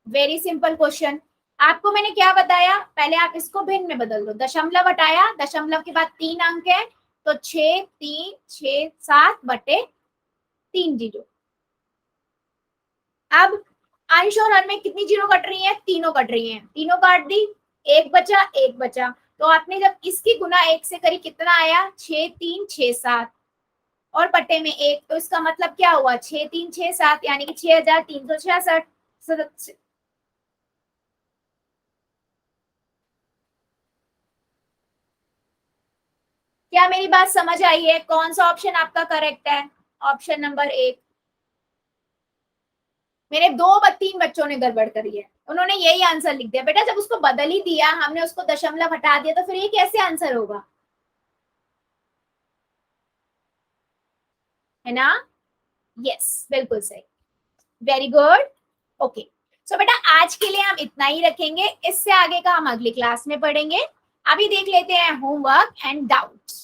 A: Very simple question. आपको मैंने क्या बताया, पहले आप इसको भिन्न में बदल दो। दशमलव हटाया, दशमलव के बाद 3 अंक है तो 6,3,6,7/3 जीरो। अब अंश और हर में कितनी जीरो कट रही है, तीनों कट रही हैं, तीनों काट दी, एक बचा, एक बचा। तो आपने जब इसकी गुना 1 से करी, कितना आया, 6,3,6,7 और बटे में 1, तो इसका मतलब क्या हुआ, 6,3,6,7 यानी कि 6,366। क्या मेरी बात समझ आई है? कौन सा ऑप्शन आपका करेक्ट है? Option number 1। मेरे 2-3 बच्चों ने गड़बड़ करी है, उन्होंने यही आंसर लिख दिया। बेटा जब उसको बदल ही दिया हमने, उसको दशमलव हटा दिया, तो फिर ये कैसे आंसर होगा, है ना? यस, बिल्कुल सही। Very good. ओके, सो बेटा आज के लिए हम इतना ही रखेंगे, इससे आगे का हम अगली क्लास में पढ़ेंगे। अभी देख लेते हैं होमवर्क एंड डाउट्स।